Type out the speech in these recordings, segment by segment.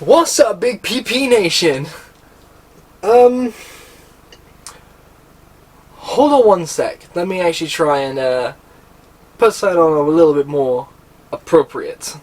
What's up, Big PP Nation? Hold on one sec. Let me actually try and put something on a little bit more appropriate.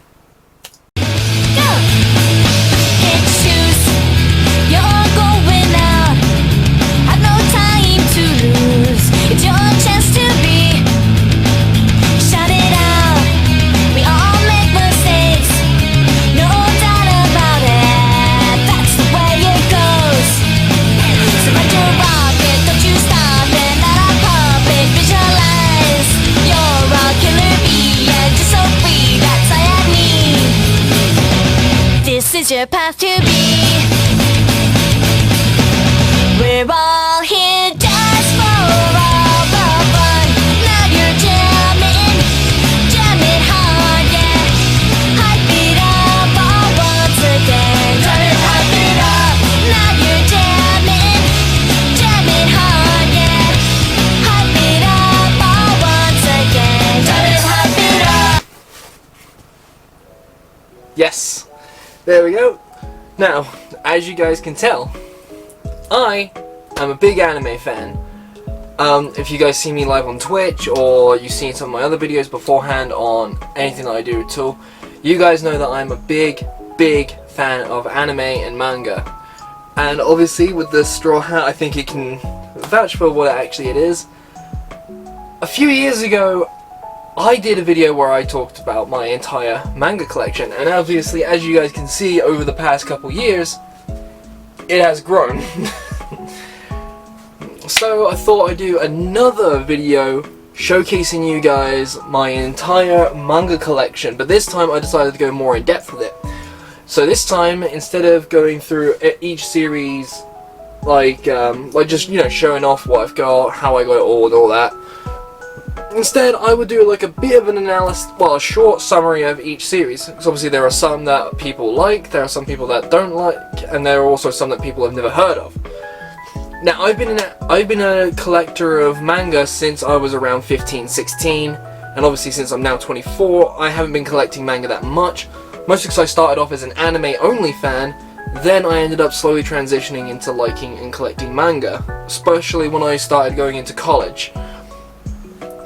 This is your path to be. We're all here just for all the fun. Now you're jamming, jamming hard, yeah. Hype it up all once again. Jam it, hype it up. Now you're jamming, jamming hard, yeah. Hype it up all once again. Jam it, hype it up. Yes. There we go. Now, as you guys can tell, I am a big anime fan. If you guys see me live on Twitch, or you've seen some of my other videos beforehand on anything that I do at all, you guys know that I'm a big fan of anime and manga. And obviously with the straw hat, I think it can vouch for what actually it is. A few years ago, I did a video where I talked about my entire manga collection, and obviously, as you guys can see, over the past couple years, it has grown. So I thought I'd do another video showcasing you guys my entire manga collection, but this time I decided to go more in depth with it. So this time, instead of going through each series, like just, you know, showing off what I've got, how I got it all, and all that, instead, I would do like a bit of an analysis, well, a short summary of each series. Because obviously there are some that people like, there are some people that don't like, and there are also some that people have never heard of. Now, I've been a collector of manga since I was around 15, 16, and obviously since I'm now 24, I haven't been collecting manga that much. Mostly because I started off as an anime-only fan, then I ended up slowly transitioning into liking and collecting manga, especially when I started going into college.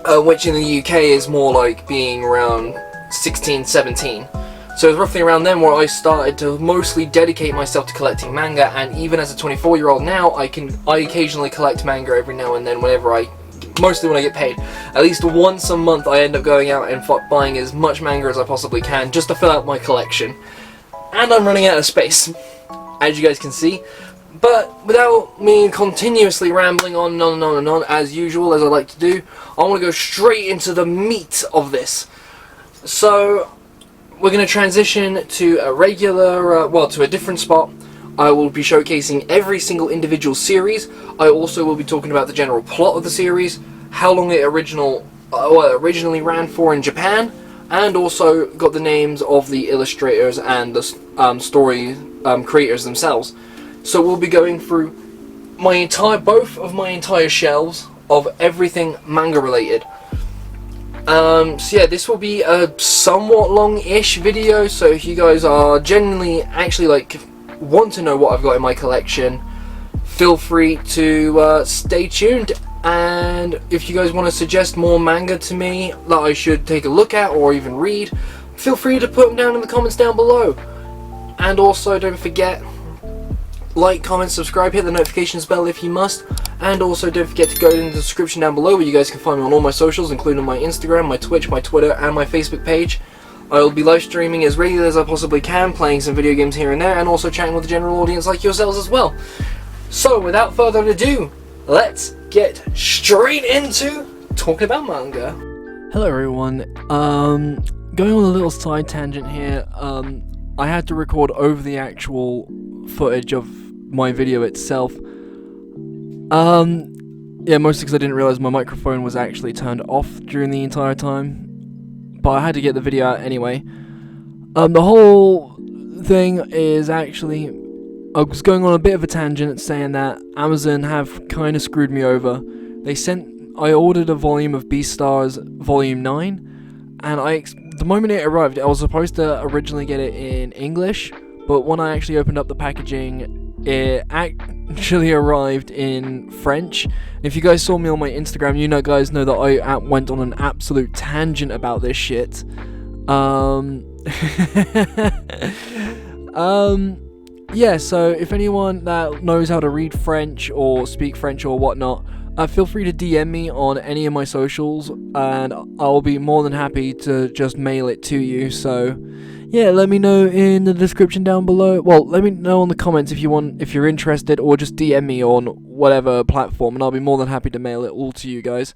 Which in the UK is more like being around 16, 17. So it was roughly around then where I started to mostly dedicate myself to collecting manga, and even as a 24-year-old now, I occasionally collect manga every now and then mostly when I get paid. At least once a month I end up going out and buying as much manga as I possibly can just to fill out my collection. And I'm running out of space, as you guys can see. But without me continuously rambling on and on and on and on, as usual, as I like to do, I want to go straight into the meat of this. So, we're going to transition to a regular, to a different spot. I will be showcasing every single individual series. I also will be talking about the general plot of the series, how long it originally ran for in Japan, and also got the names of the illustrators and the story creators themselves. So we'll be going through both of my entire shelves of everything manga related. So yeah, this will be a somewhat long-ish video, so if you guys are genuinely actually want to know what I've got in my collection, feel free to stay tuned. And if you guys want to suggest more manga to me that I should take a look at or even read, feel free to put them down in the comments down below. And also don't forget, like, comment, subscribe, hit the notifications bell if you must, and also don't forget to go in the description down below where you guys can find me on all my socials, including my Instagram, my Twitch, my Twitter, and my Facebook page. I will be live streaming as regularly as I possibly can, playing some video games here and there, and also chatting with the general audience like yourselves as well. So, without further ado, let's get straight into talking about manga. Hello everyone, going on a little side tangent here. I had to record over the actual footage of my video itself. Yeah, mostly because I didn't realize my microphone was actually turned off during the entire time, but I had to get the video out anyway. The whole thing is actually, I was going on a bit of a tangent saying that Amazon have kind of screwed me over. I ordered a volume of Beastars Volume 9, and the moment it arrived, I was supposed to originally get it in English, but when I actually opened up the packaging, it actually arrived in French. If you guys saw me on my Instagram, you guys know that I went on an absolute tangent about this shit. Yeah, so if anyone that knows how to read French or speak French or whatnot, feel free to DM me on any of my socials, and I'll be more than happy to just mail it to you. So, yeah, let me know in the description down below. Well, let me know in the comments if you're interested, or just DM me on whatever platform, and I'll be more than happy to mail it all to you guys.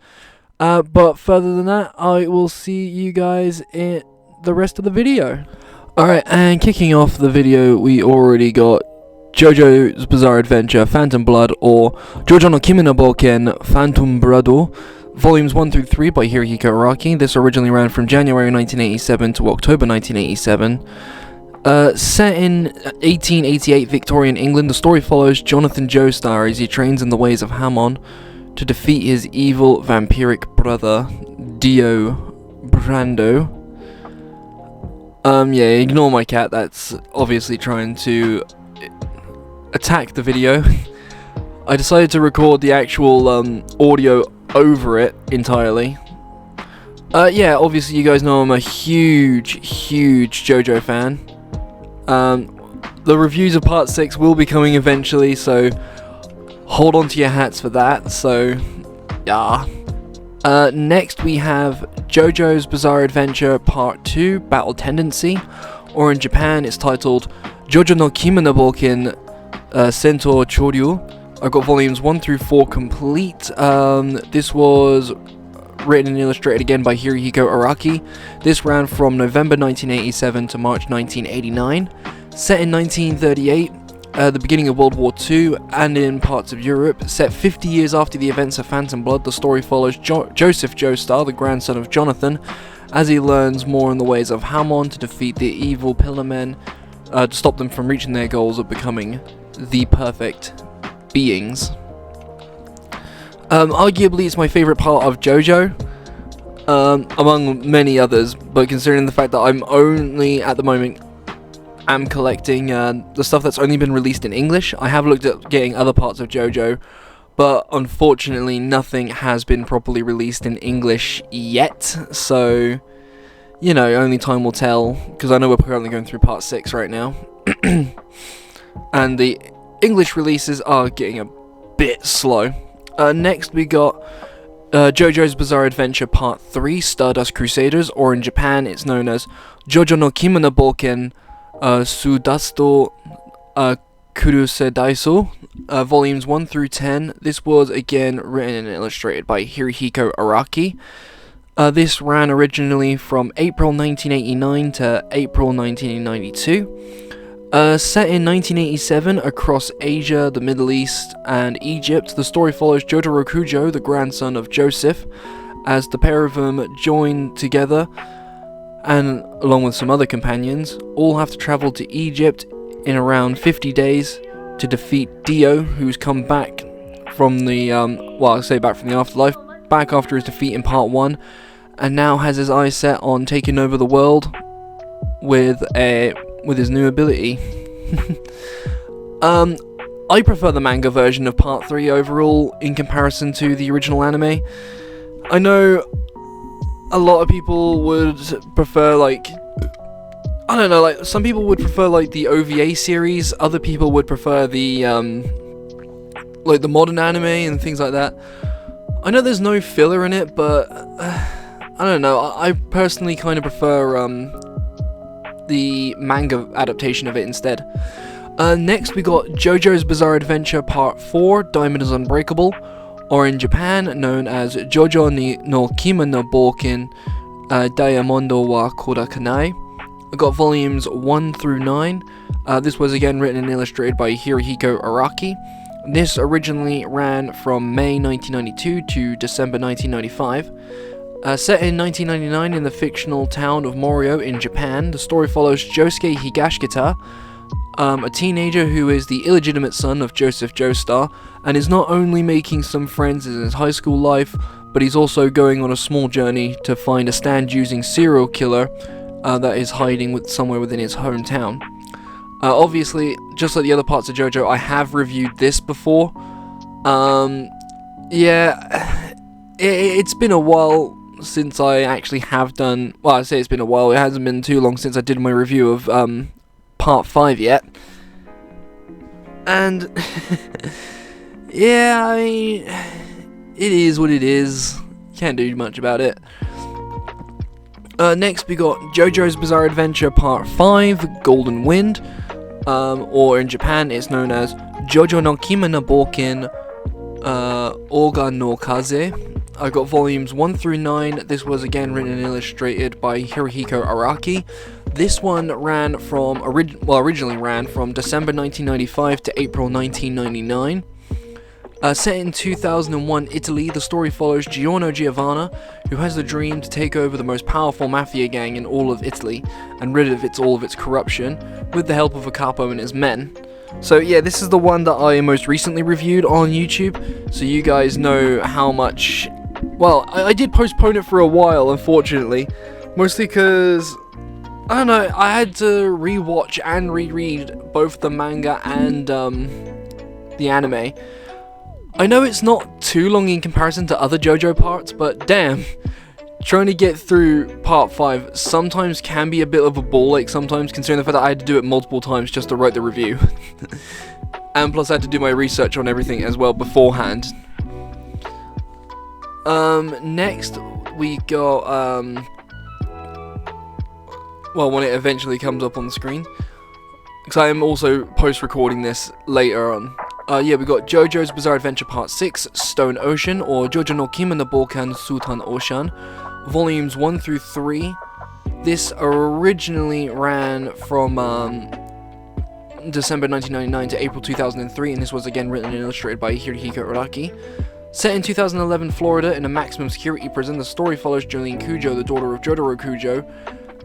But further than that, I will see you guys in the rest of the video. Alright, and kicking off the video, we already got JoJo's Bizarre Adventure Phantom Blood, or Jojo no Kimi no Boken Phantom Brado, Volumes 1 through 3 by Hirohiko Araki. This originally ran from January 1987 to October 1987. Set in 1888 Victorian England, the story follows Jonathan Joestar as he trains in the ways of Hamon to defeat his evil vampiric brother, Dio Brando. Yeah, ignore my cat, that's obviously trying to attack the video. I decided to record the actual audio over it entirely. Yeah, obviously you guys know I'm a huge JoJo fan. The reviews of part 6 will be coming eventually, so hold on to your hats for that. So, yeah. Next we have JoJo's Bizarre Adventure Part 2, Battle Tendency, or in Japan it's titled Jojo no Kimi no Boken Sento Choryu. I got volumes 1 through 4 complete. This was written and illustrated again by Hirohiko Araki. This ran from November 1987 to March 1989. Set in 1938, the beginning of World War II, and in parts of Europe. Set 50 years after the events of Phantom Blood, the story follows Joseph Joestar, the grandson of Jonathan, as he learns more in the ways of Hamon to defeat the evil Pillar Men, to stop them from reaching their goals of becoming the perfect beings. Arguably it's my favourite part of JoJo, among many others, but considering the fact that I'm only at the moment am collecting the stuff that's only been released in English. I have looked at getting other parts of JoJo, but unfortunately nothing has been properly released in English yet, so you know, only time will tell, because I know we're currently going through part 6 right now. And the English releases are getting a bit slow. Next we got JoJo's Bizarre Adventure Part 3, Stardust Crusaders, or in Japan it's known as Jojo no Kimi no Boken Sudasto Kurusedaiso, volumes 1 through 10. This was again written and illustrated by Hirohiko Araki. This ran originally from April 1989 to April 1992. Set in 1987 across Asia, the Middle East, and Egypt, the story follows Jotaro Kujo, the grandson of Joseph, as the pair of them join together, and along with some other companions, all have to travel to Egypt in around 50 days to defeat Dio, who's come back from the, back from the afterlife, back after his defeat in part 1, and now has his eyes set on taking over the world with his new ability. I prefer the manga version of part 3 overall in comparison to the original anime. I know a lot of people would prefer, like, I don't know, like, some people would prefer, like, the OVA series, other people would prefer the, like, the modern anime and things like that. I know there's no filler in it, but, I don't know, I personally kind of prefer, the manga adaptation of it instead. Next we got JoJo's Bizarre Adventure Part 4, Diamond is Unbreakable, or in Japan known as Jojo no Kimi no Boken Diamondo wa Kodakanai. I got volumes 1 through 9. This was again written and illustrated by Hirohiko Araki. This originally ran from May 1992 to December 1995. Set in 1999 in the fictional town of Morio in Japan, the story follows Josuke Higashikata, a teenager who is the illegitimate son of Joseph Joestar, and is not only making some friends in his high school life, but he's also going on a small journey to find a stand-using serial killer that is hiding somewhere within his hometown. Obviously, just like the other parts of JoJo, I have reviewed this before. Yeah, it's been a while since I actually have done. Well, I say it's been a while. It hasn't been too long since I did my review of part 5 yet. And yeah, I mean, it is what it is. Can't do much about it. Next we got JoJo's Bizarre Adventure Part 5, Golden Wind, or in Japan it's known as JoJo no Kimi no Boken Oga no Kaze. I got volumes 1 through 9. This was again written and illustrated by Hirohiko Araki. This one ran from originally ran from December 1995 to April 1999. Set in 2001 Italy, the story follows Giorno Giovanna, who has the dream to take over the most powerful mafia gang in all of Italy and rid of all of its corruption, with the help of a capo and his men. So yeah, this is the one that I most recently reviewed on YouTube, so you guys know how much. Well, I did postpone it for a while, unfortunately, mostly because I don't know, I had to rewatch and reread both the manga and the anime. I know it's not too long in comparison to other JoJo parts, but damn, trying to get through part 5 sometimes can be a bit of a ball ache sometimes, considering the fact that I had to do it multiple times just to write the review. And plus I had to do my research on everything as well beforehand. Next we got, well, when it eventually comes up on the screen, because I am also post-recording this later on. Yeah, we got JoJo's Bizarre Adventure Part 6, Stone Ocean, or JoJo no Kimi no Boken Sultan Ocean, volumes 1 through 3. This originally ran from December 1999 to April 2003, and this was again written and illustrated by Hirohiko Araki. Set in 2011 Florida in a maximum security prison, the story follows Jolene Kujo, the daughter of Jotaro Kujo.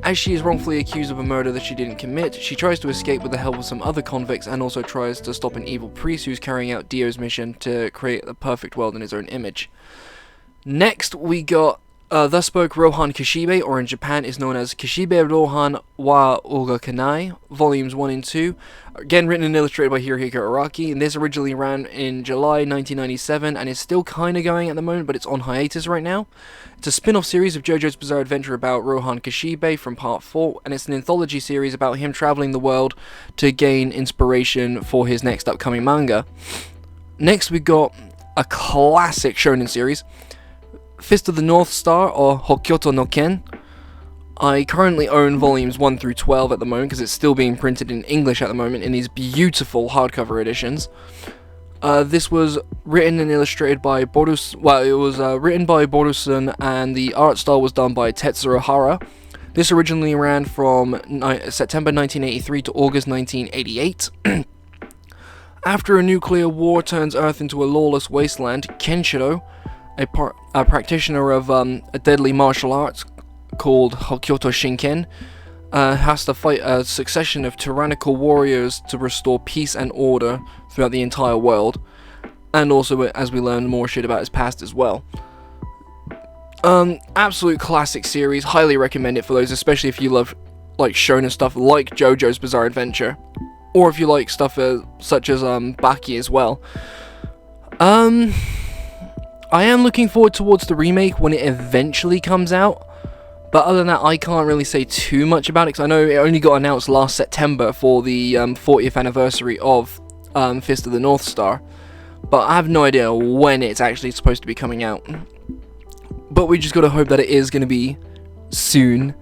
As she is wrongfully accused of a murder that she didn't commit, she tries to escape with the help of some other convicts and also tries to stop an evil priest who's carrying out Dio's mission to create the perfect world in his own image. Next, we got Thus Spoke Rohan Kishibe, or in Japan is known as Kishibe Rohan wa Oga Kanai, volumes 1 and 2. Again written and illustrated by Hirohiko Araki, and this originally ran in July 1997 and is still kinda going at the moment, but it's on hiatus right now. It's a spin-off series of JoJo's Bizarre Adventure about Rohan Kishibe from part 4, and it's an anthology series about him traveling the world to gain inspiration for his next upcoming manga. Next we got a classic shonen series, Fist of the North Star, or Hokkyoto no Ken. I currently own volumes 1 through 12 at the moment because it's still being printed in English at the moment in these beautiful hardcover editions. This was written and illustrated by written by Borusan, and the art style was done by Tetsuro Hara. This originally ran from September 1983 to August 1988. After a nuclear war turns Earth into a lawless wasteland, Kenshiro, a practitioner of a deadly martial arts called Hokkyoto Shinken, has to fight a succession of tyrannical warriors to restore peace and order throughout the entire world, and also as we learn more shit about his past as well. Absolute classic series, highly recommend it for those, especially if you love like shonen stuff like JoJo's Bizarre Adventure, or if you like stuff such as Baki as well. I am looking forward towards the remake when it eventually comes out, but other than that I can't really say too much about it because I know it only got announced last September for the 40th anniversary of Fist of the North Star, but I have no idea when it's actually supposed to be coming out. But we just gotta hope that it is gonna be soon.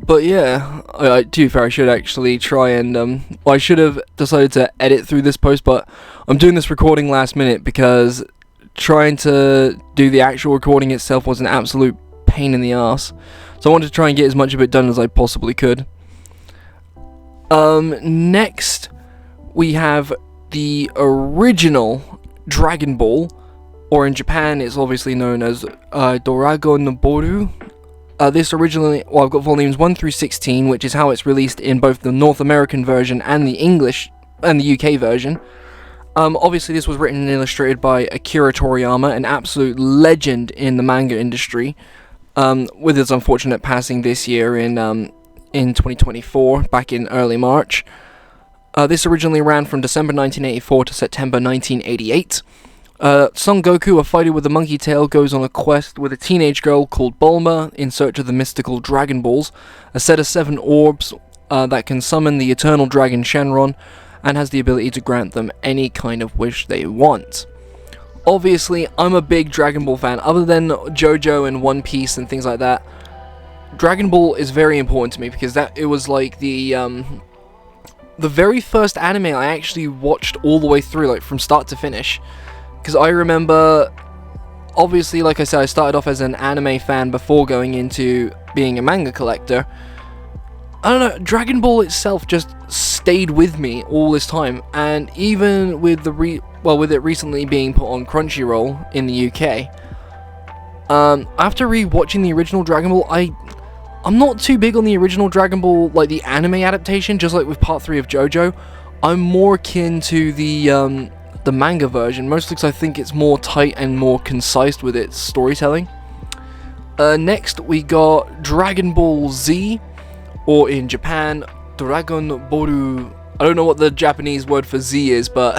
But yeah, to be fair, I should actually try and, I should have decided to edit through this post, but I'm doing this recording last minute because trying to do the actual recording itself was an absolute pain in the ass. So I wanted to try and get as much of it done as I possibly could. Next, we have the original Dragon Ball, or in Japan it's obviously known as Doragon Boru. This originally, well, I've got volumes 1 through 16, which is how it's released in both the North American version and the English and the UK version. Obviously this was written and illustrated by Akira Toriyama, an absolute legend in the manga industry, with his unfortunate passing this year in in 2024, back in early March. This originally ran from December 1984 to September 1988. Son Goku, a fighter with a monkey tail, goes on a quest with a teenage girl called Bulma in search of the mystical Dragon Balls, a set of 7 orbs that can summon the eternal dragon Shenron, and has the ability to grant them any kind of wish they want. Obviously, I'm a big Dragon Ball fan. Other than JoJo and One Piece and things like that, Dragon Ball is very important to me because it was like the very first anime I actually watched all the way through, like from start to finish. Because I remember, obviously, like I said, I started off as an anime fan before going into being a manga collector. I don't know, Dragon Ball itself just stayed with me all this time, and even with with it recently being put on Crunchyroll in the UK, after re-watching the original Dragon Ball, I'm not too big on the original Dragon Ball, like the anime adaptation, just like with Part 3 of JoJo. I'm more akin to the manga version, mostly because I think it's more tight and more concise with its storytelling. Next, we got Dragon Ball Z, or in Japan, Dragon Boru. I don't know what the Japanese word for Z is, but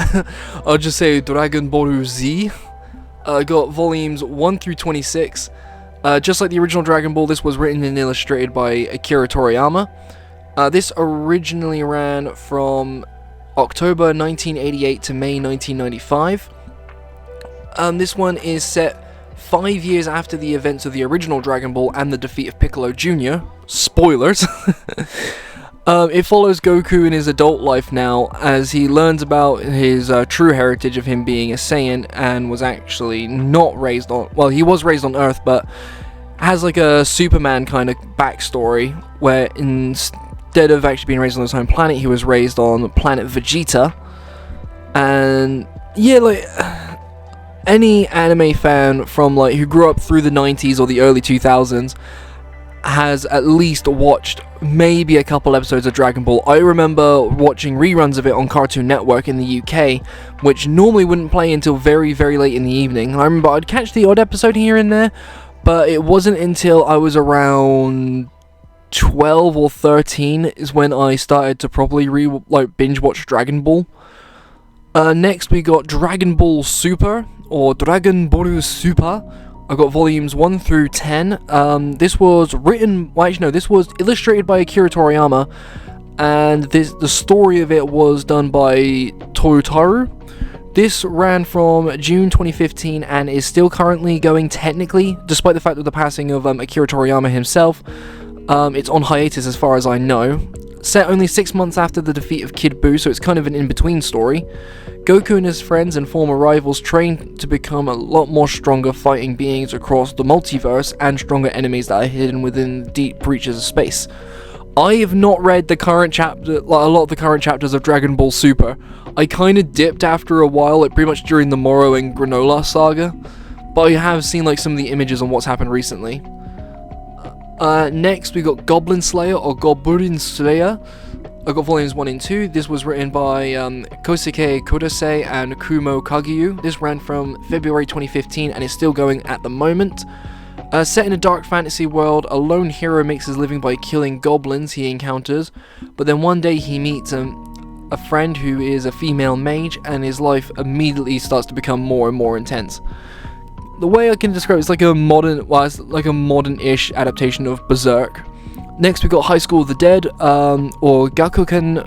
I'll just say Dragon Boru Z. Got volumes 1 through 26. Just like the original Dragon Ball, this was written and illustrated by Akira Toriyama. This originally ran from October 1988 to May 1995. This one is set 5 years after the events of the original Dragon Ball and the defeat of Piccolo Jr. Spoilers! It follows Goku in his adult life now, as he learns about his true heritage of him being a Saiyan, and was actually not raised on... Well, he was raised on Earth, but has like a Superman kind of backstory, where instead of actually being raised on his home planet, he was raised on planet Vegeta. And yeah, like... any anime fan from like who grew up through the 90s or the early 2000s has at least watched maybe a couple episodes of Dragon Ball. I remember watching reruns of it on Cartoon Network in the UK, which normally wouldn't play until very, very late in the evening. And I remember I'd catch the odd episode here and there, but it wasn't until I was around 12 or 13 is when I started to probably binge watch Dragon Ball. Next we got Dragon Ball Super, or Dragon Boru Super. I got volumes 1 through 10. This was this was illustrated by Akira Toriyama, and the story of it was done by Toyotaru. This ran from June 2015 and is still currently going technically, despite the fact of the passing of Akira Toriyama himself. It's on hiatus as far as I know. Set only 6 months after the defeat of Kid Buu, so it's kind of an in-between story. Goku and his friends and former rivals train to become a lot more stronger fighting beings across the multiverse, and stronger enemies that are hidden within deep breaches of space. I have not read the current chapter, like a lot of the current chapters of Dragon Ball Super. I kind of dipped after a while, like pretty much during the Moro and Granola saga, but I have seen like some of the images on what's happened recently. Next we got Goblin Slayer, or Goblin Slayer. I got volumes 1 and 2. This was written by Kosuke Kodase and Kumo Kagyu. This ran from February 2015 and is still going at the moment. Set in a dark fantasy world, a lone hero makes his living by killing goblins he encounters, but then one day he meets a friend who is a female mage, and his life immediately starts to become more and more intense. The way I can describe it's like a modern-ish adaptation of Berserk. Next we got High School of the Dead, or Gakuken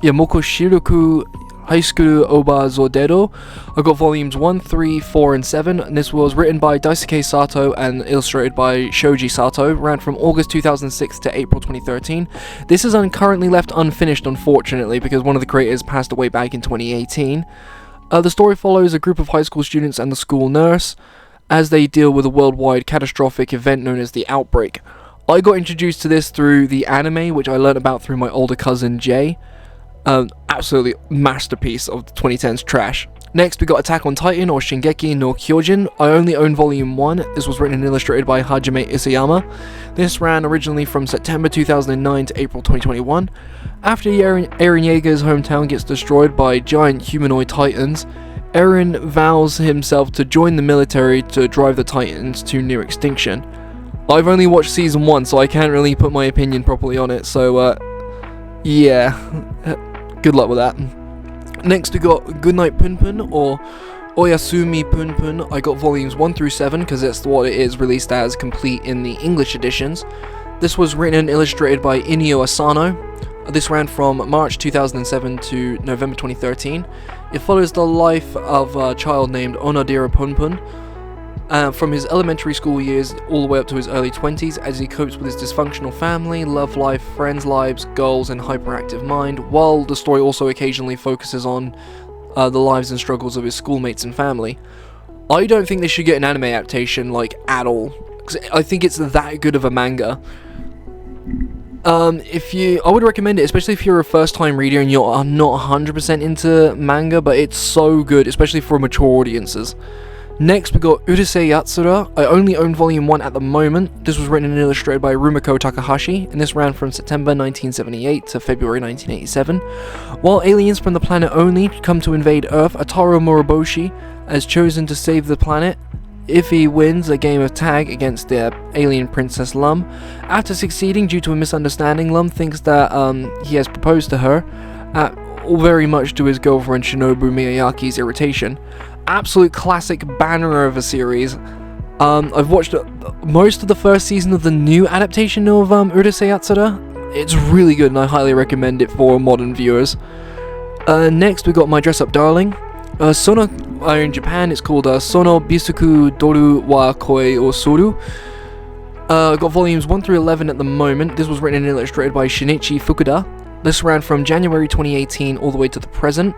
Mokoshiroku High School Oba Zordero. I got volumes 1, 3, 4, and 7, and this was written by Daisuke Sato and illustrated by Shoji Sato. Ran from August 2006 to April 2013. This is currently left unfinished, unfortunately, because one of the creators passed away back in 2018. The story follows a group of high school students and the school nurse as they deal with a worldwide catastrophic event known as the Outbreak. I got introduced to this through the anime, which I learned about through my older cousin Jay. Absolutely masterpiece of the 2010s trash. Next we got Attack on Titan, or Shingeki no Kyojin. I only own volume 1. This was written and illustrated by Hajime Isayama. This ran originally from September 2009 to April 2021. After Eren Yeager's hometown gets destroyed by giant humanoid titans, Eren vows himself to join the military to drive the titans to near extinction. I've only watched season 1, so I can't really put my opinion properly on it, so yeah, good luck with that. Next we got Goodnight Punpun, or Oyasumi Punpun. I got volumes 1 through 7 because that's what it is released as complete in the English editions. This was written and illustrated by Inio Asano. This ran from March 2007 to November 2013. It follows the life of a child named Onodera Punpun from his elementary school years all the way up to his early 20s as he copes with his dysfunctional family, love life, friends' lives, goals, and hyperactive mind, while the story also occasionally focuses on the lives and struggles of his schoolmates and family. I don't think they should get an anime adaptation, like, at all, because I think it's that good of a manga. I would recommend it, especially if you're a first-time reader and you're not 100% into manga, but it's so good, especially for mature audiences. Next, we got Urusei Yatsura. I only own volume 1 at the moment. This was written and illustrated by Rumiko Takahashi, and this ran from September 1978 to February 1987. While aliens from the planet Oni come to invade Earth, Ataro Moroboshi has chosen to save the planet if he wins a game of tag against the alien Princess Lum. After succeeding due to a misunderstanding, Lum thinks that he has proposed to her, very much to his girlfriend Shinobu Miyazaki's irritation. Absolute classic banner of a series. I've watched most of the first season of the new adaptation of Urusei Yatsura. It's really good and I highly recommend it for modern viewers. Next we got My Dress Up Darling. In Japan it's called Sono Bisuku Doru wa Koi o Soru. Got volumes 1 through 11 at the moment. This was written and illustrated by Shinichi Fukuda. This ran from January 2018 all the way to the present.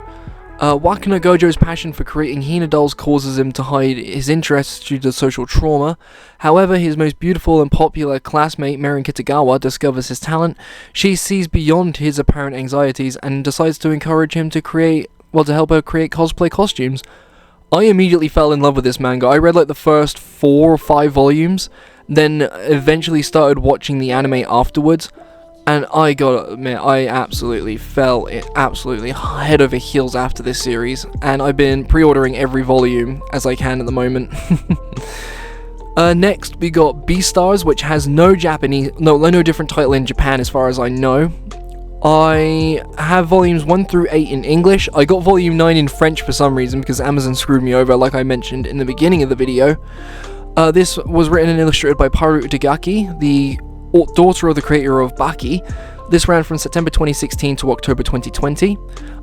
Wakana Gojo's passion for creating Hina dolls causes him to hide his interests due to social trauma. However, his most beautiful and popular classmate, Marin Kitagawa, discovers his talent. She sees beyond his apparent anxieties and decides to encourage him to help her create cosplay costumes. I immediately fell in love with this manga. I read like the first 4 or 5 volumes, then eventually started watching the anime afterwards. And I gotta admit, I absolutely fell absolutely head over heels after this series, and I've been pre-ordering every volume as I can at the moment. Next, we got Beastars, which has no different title in Japan as far as I know. I have volumes 1 through 8 in English. I got volume 9 in French for some reason because Amazon screwed me over, like I mentioned in the beginning of the video. This was written and illustrated by Paru Utagaki, the daughter of the creator of Baki. This ran from September 2016 to October 2020.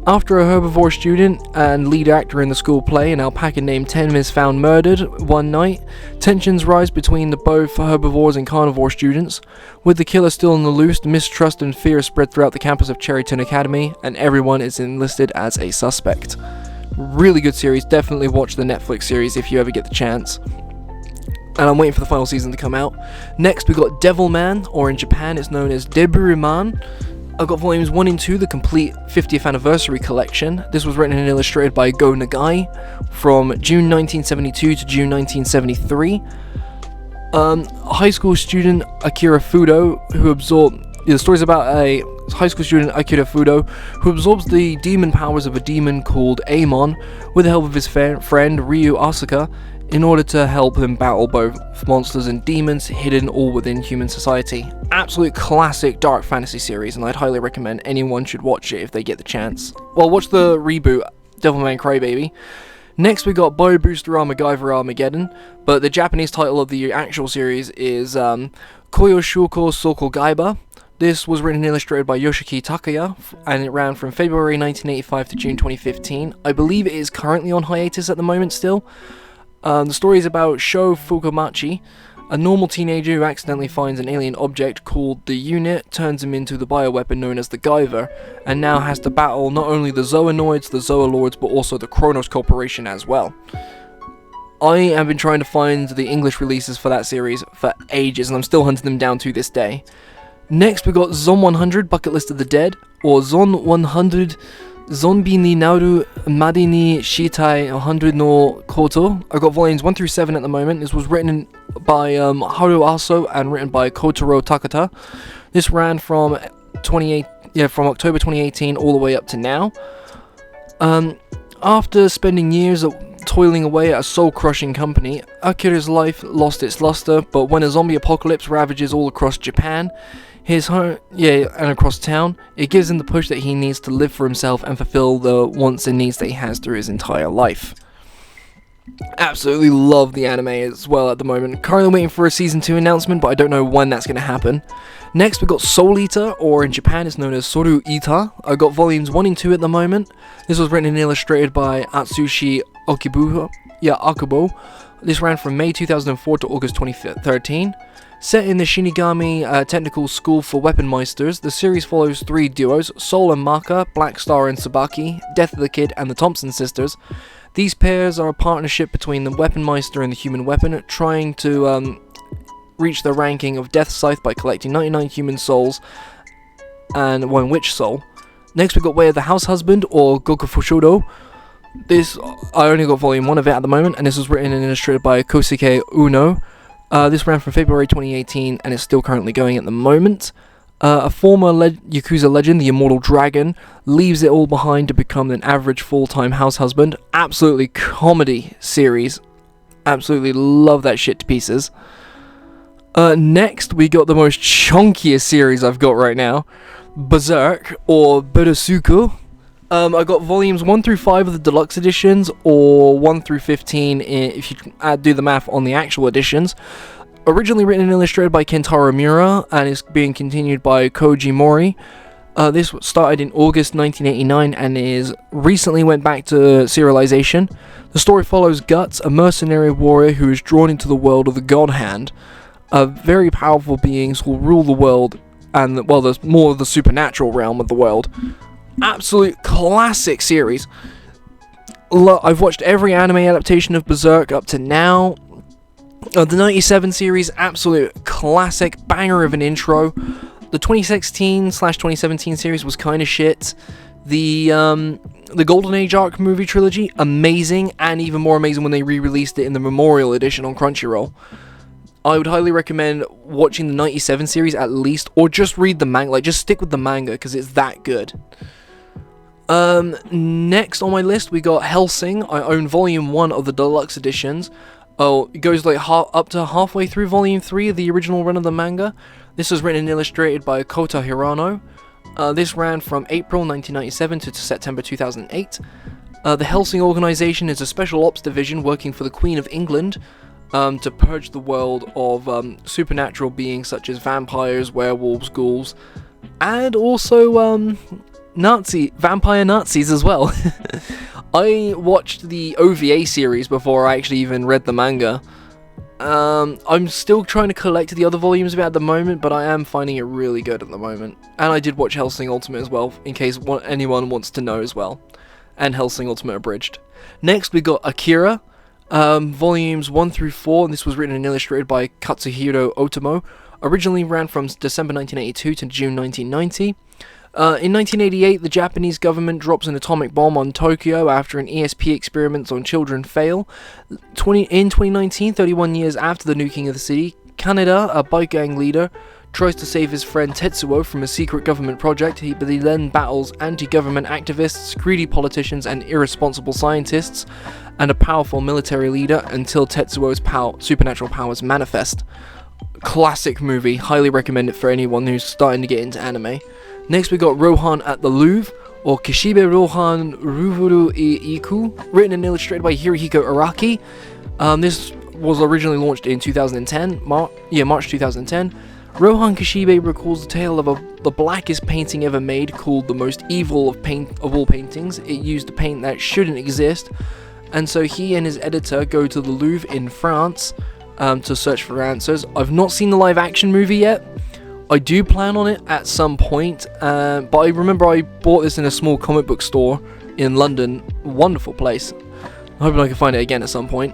After a herbivore student and lead actor in the school play, an alpaca named Tem is found murdered one night. Tensions rise between the both herbivores and carnivore students. With the killer still on the loose, mistrust and fear spread throughout the campus of Cherryton Academy, and everyone is enlisted as a suspect. Really good series. Definitely watch the Netflix series if you ever get the chance. And I'm waiting for the final season to come out. Next we got Devilman, or in Japan it's known as Deburuman. I've got volumes 1 and 2, the complete 50th anniversary collection. This was written and illustrated by Go Nagai from June 1972 to June 1973. High school student Akira Fudo, the story's about a high school student Akira Fudo who absorbs the demon powers of a demon called Amon with the help of his friend Ryu Asuka, in order to help him battle both monsters and demons hidden all within human society. Absolute classic dark fantasy series, and I'd highly recommend anyone should watch it if they get the chance. Well, watch the reboot, Devilman Crybaby. Next we got Boy Booster MacGyver Armageddon, but the Japanese title of the actual series is Koyo Shuko Soko Gaiba. This was written and illustrated by Yoshiki Takaya, and it ran from February 1985 to June 2015. I believe it is currently on hiatus at the moment still. The story is about Sho Fukumachi, a normal teenager who accidentally finds an alien object called the Unit, turns him into the bioweapon known as the Guyver, and now has to battle not only the Zoanoids, the Zoalords, but also the Kronos Corporation as well. I have been trying to find the English releases for that series for ages, and I'm still hunting them down to this day. Next we got Zon 100, Bucket List of the Dead, or Zon 100 Zombie ni Nauru Madi ni Shitai 100 no Koto. I got volumes 1 through 7 at the moment. This was written by Haru Aso and written by Kotaro Takata. This ran from October 2018 all the way up to now. After spending years toiling away at a soul-crushing company, Akira's life lost its luster, but when a zombie apocalypse ravages all across Japan, his home, and across town, it gives him the push that he needs to live for himself and fulfill the wants and needs that he has through his entire life. Absolutely love the anime as well at the moment. Currently waiting for a season 2 announcement, but I don't know when that's going to happen. Next we got Soul Eater, or in Japan it's known as Soru Ita. I got volumes 1 and 2 at the moment. This was written and illustrated by Atsushi Akubo. This ran from May 2004 to August 2013. Set in the Shinigami Technical School for Weapon Meisters, the series follows 3 duos, Soul and Maka, Black Star and Tsubaki, Death of the Kid and the Thompson sisters. These pairs are a partnership between the Weapon Meister and the Human Weapon, trying to reach the ranking of Death Scythe by collecting 99 human souls and 1 witch soul. Next we got Way of the House Husband, or Gokufushodo. This, I only got volume 1 of it at the moment, and this was written and illustrated by Kosuke Uno. This ran from February 2018 and is still currently going at the moment. A former Yakuza legend, the Immortal Dragon, leaves it all behind to become an average full-time house husband. Absolutely comedy series. Absolutely love that shit to pieces. Next, we got the most chunkiest series I've got right now. Berserk, or Berusuku. I got volumes 1 through 5 of the deluxe editions, or 1 through 15 if you do the math on the actual editions. Originally written and illustrated by Kentaro Miura, and is being continued by Koji Mori. This started in August 1989 and is recently went back to serialization. The story follows Guts, a mercenary warrior who is drawn into the world of the God Hand. Very powerful beings who will rule the world, and well, there's more of the supernatural realm of the world. Absolute classic series. I've watched every anime adaptation of Berserk up to now. The 97 series, absolute classic, banger of an intro. The 2016/2017 series was kind of shit. The Golden Age arc movie trilogy, amazing, and even more amazing when they re-released it in the Memorial Edition on Crunchyroll. I would highly recommend watching the 97 series at least, or just read the manga, like just stick with the manga, because it's that good. Next on my list we got Hellsing. I own volume 1 of the deluxe editions. Oh, it goes like up to halfway through volume 3 of the original run of the manga. This was written and illustrated by Kota Hirano. This ran from April 1997 to September 2008. The Hellsing organization is a special ops division working for the Queen of England to purge the world of supernatural beings such as vampires, werewolves, ghouls, and also vampire Nazis as well. I watched the OVA series before I actually even read the manga. I'm still trying to collect the other volumes of it at the moment, but I am finding it really good at the moment. And I did watch Hellsing Ultimate as well, in case anyone wants to know as well. And Hellsing Ultimate Abridged. Next we got Akira, volumes 1 through 4, and this was written and illustrated by Katsuhiro Otomo. Originally ran from December 1982 to June 1990. In 1988, the Japanese government drops an atomic bomb on Tokyo after an ESP experiments on children fail. In 2019, 31 years after the nuking of the city, Kaneda, a bike gang leader, tries to save his friend Tetsuo from a secret government project, but he then battles anti-government activists, greedy politicians, and irresponsible scientists, and a powerful military leader until Tetsuo's supernatural powers manifest. Classic movie, highly recommend it for anyone who's starting to get into anime. Next we got Rohan at the Louvre, or Kishibe Rohan Ruvuru Iku, written and illustrated by Hirohiko Araki. This was originally launched in 2010, March 2010. Rohan Kishibe recalls the tale of the blackest painting ever made, called the most evil of all paintings. It used a paint that shouldn't exist, and so he and his editor go to the Louvre in France to search for answers. I've not seen the live action movie yet. I do plan on it at some point, but I remember I bought this in a small comic book store in London. Wonderful place. I'm hoping I can find it again at some point.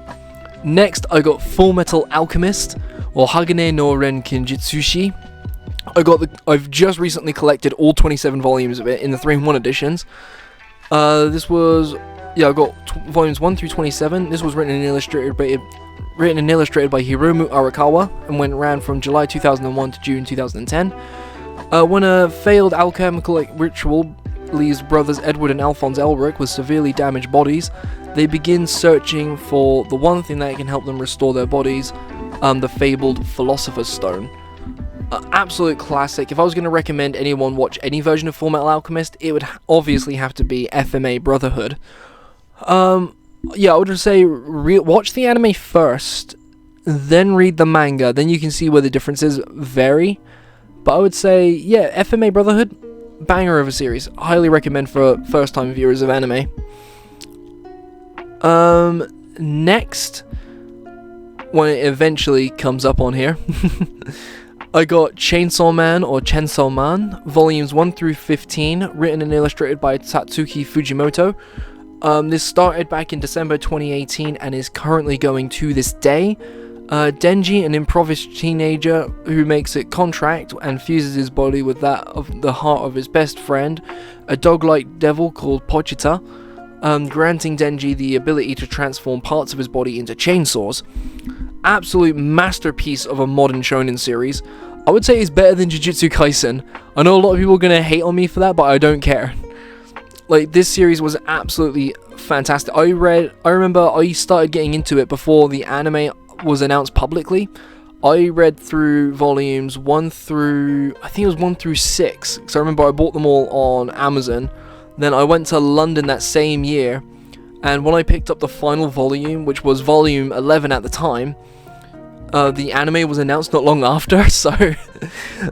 Next, I got Full Metal Alchemist, or Hagane no Ren Kinjitsushi. I've just recently collected all 27 volumes of it in the 3-in-1 editions. I got volumes 1 through 27. This was written and illustrated by Hiromu Arakawa, and ran from July 2001 to June 2010. When a failed alchemical ritual leaves brothers Edward and Alphonse Elric with severely damaged bodies, they begin searching for the one thing that can help them restore their bodies, the fabled Philosopher's Stone. Absolute classic. If I was going to recommend anyone watch any version of Fullmetal Alchemist, it would obviously have to be FMA Brotherhood. Yeah, I would just say watch the anime first, then read the manga, then you can see where the differences vary. But I would say, yeah, FMA Brotherhood, banger of a series. Highly recommend for first-time viewers of anime. Next, when it eventually comes up on here, I got Chainsaw Man or Chainsaw Man, volumes 1 through 15, written and illustrated by Tatsuki Fujimoto. This started back in December 2018 and is currently going to this day. Denji, an impoverished teenager who makes a contract and fuses his body with that of the heart of his best friend, a dog-like devil called Pochita, granting Denji the ability to transform parts of his body into chainsaws. Absolute masterpiece of a modern shonen series. I would say it's better than Jujutsu Kaisen. I know a lot of people are going to hate on me for that, but I don't care. Like, this series was absolutely fantastic. I remember I started getting into it before the anime was announced publicly. I read through volumes 1 through, I think it was 1 through 6, because I remember I bought them all on Amazon. Then I went to London that same year, and when I picked up the final volume, which was volume 11 at the time, the anime was announced not long after, so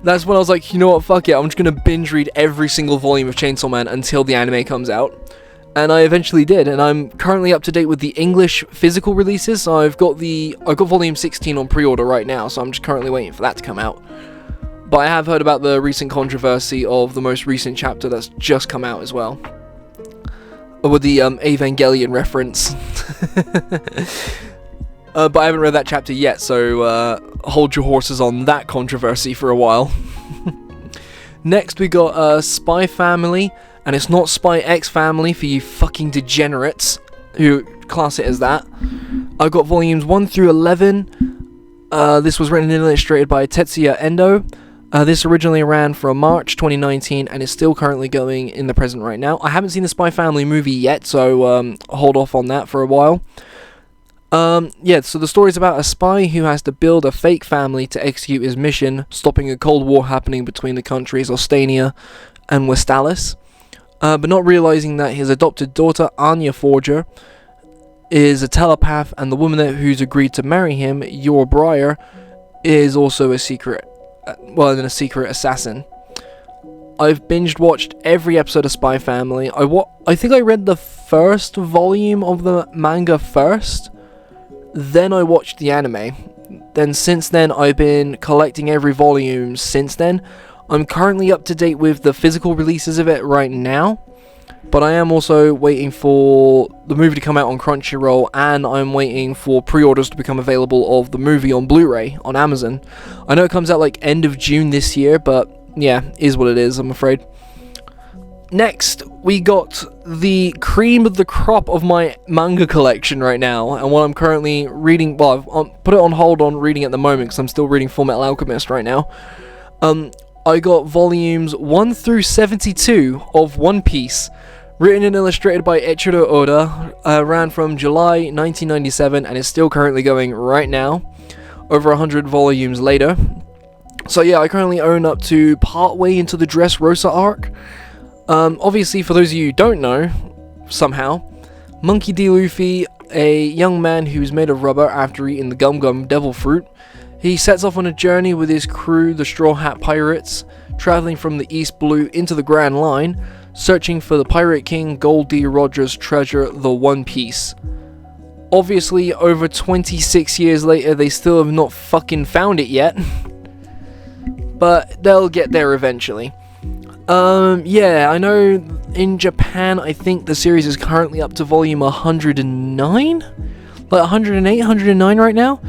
that's when I was like, you know what, fuck it, I'm just gonna binge read every single volume of Chainsaw Man until the anime comes out. And I eventually did, and I'm currently up to date with the English physical releases. So I've got volume 16 on pre-order right now, so I'm just currently waiting for that to come out. But I have heard about the recent controversy of the most recent chapter that's just come out as well, with the Evangelion reference. But I haven't read that chapter yet, so hold your horses on that controversy for a while. Next we got Spy Family, and it's not Spy X Family for you fucking degenerates who class it as that. I got volumes 1 through 11. This was written and illustrated by Tetsuya Endo. This originally ran from March 2019 and is still currently going in the present right now. I haven't seen the Spy Family movie yet, so hold off on that for a while. Yeah, so the story is about a spy who has to build a fake family to execute his mission, stopping a Cold War happening between the countries Ostania and Westalis. But not realizing that his adopted daughter, Anya Forger, is a telepath, and the woman who's agreed to marry him, Yor Breyer, is also a secret assassin. I've binged watched every episode of Spy Family. I think I read the first volume of the manga first, then I watched the anime. Then since then I've been collecting every volume since then. I'm currently up to date with the physical releases of it right now, but I am also waiting for the movie to come out on Crunchyroll, and I'm waiting for pre-orders to become available of the movie on Blu-ray on Amazon. I know it comes out like end of June this year, but yeah, is what it is, I'm afraid. Next, we got the cream of the crop of my manga collection right now, and what I'm currently reading, well, I've put it on hold on reading at the moment because I'm still reading Fullmetal Alchemist right now. I got volumes 1 through 72 of One Piece, written and illustrated by Eiichiro Oda, ran from July 1997 and is still currently going right now, over 100 volumes later. So yeah, I currently own up to partway into the Dressrosa arc. Obviously, for those of you who don't know, somehow, Monkey D. Luffy, a young man who's made of rubber after eating the Gum Gum Devil Fruit, he sets off on a journey with his crew, the Straw Hat Pirates, traveling from the East Blue into the Grand Line, searching for the Pirate King Gold D. Rogers' treasure, the One Piece. Obviously, over 26 years later, they still have not fucking found it yet. But they'll get there eventually. Yeah, I know in Japan, I think the series is currently up to volume 109? Like 108, 109 right now?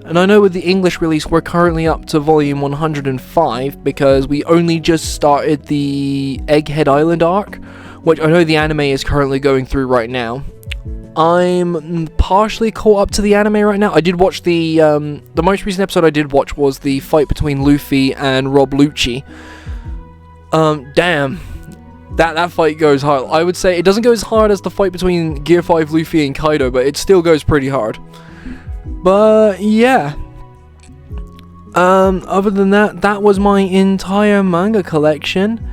And I know with the English release, we're currently up to volume 105, because we only just started the Egghead Island arc, which I know the anime is currently going through right now. I'm partially caught up to the anime right now. I did watch the most recent episode I did watch was the fight between Luffy and Rob Lucci. Damn. that fight goes hard. I would say it doesn't go as hard as the fight between Gear 5 Luffy and Kaido, but it still goes pretty hard. But yeah. Other than that, that was my entire manga collection.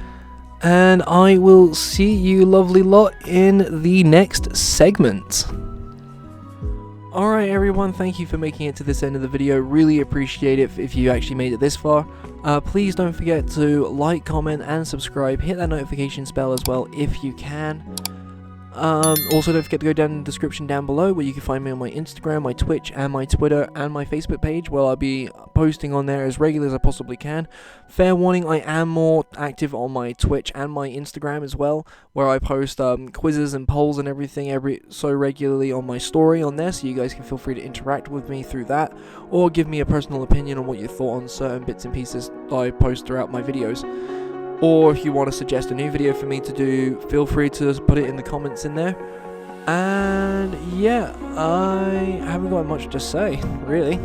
And I will see you lovely lot in the next segment. Alright everyone, thank you for making it to this end of the video. Really appreciate it if you actually made it this far. Please don't forget to like, comment and subscribe. Hit that notification bell as well if you can. Also don't forget to go down in the description down below where you can find me on my Instagram, my Twitch and my Twitter and my Facebook page, where I'll be posting on there as regular as I possibly can. Fair warning, I am more active on my Twitch and my Instagram as well, where I post quizzes and polls and everything every so regularly on my story on there, so you guys can feel free to interact with me through that, or give me a personal opinion on what you thought on certain bits and pieces that I post throughout my videos. Or if you want to suggest a new video for me to do, feel free to put it in the comments in there. And yeah, I haven't got much to say, really.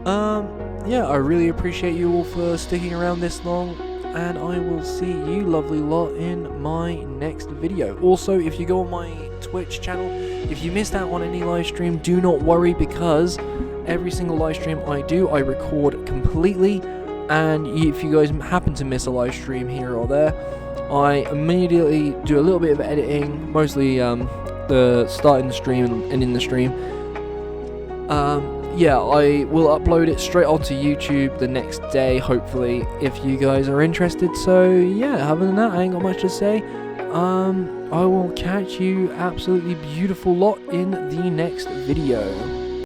Yeah, I really appreciate you all for sticking around this long, and I will see you lovely lot in my next video. Also, if you go on my Twitch channel, if you missed out on any live stream, do not worry, because every single live stream I do, I record completely. And if you guys happen to miss a live stream here or there, I immediately do a little bit of editing, mostly the starting the stream and in the stream. Yeah, I will upload it straight onto YouTube the next day, hopefully, if you guys are interested. So yeah, other than that, I ain't got much to say. I will catch you absolutely beautiful lot in the next video.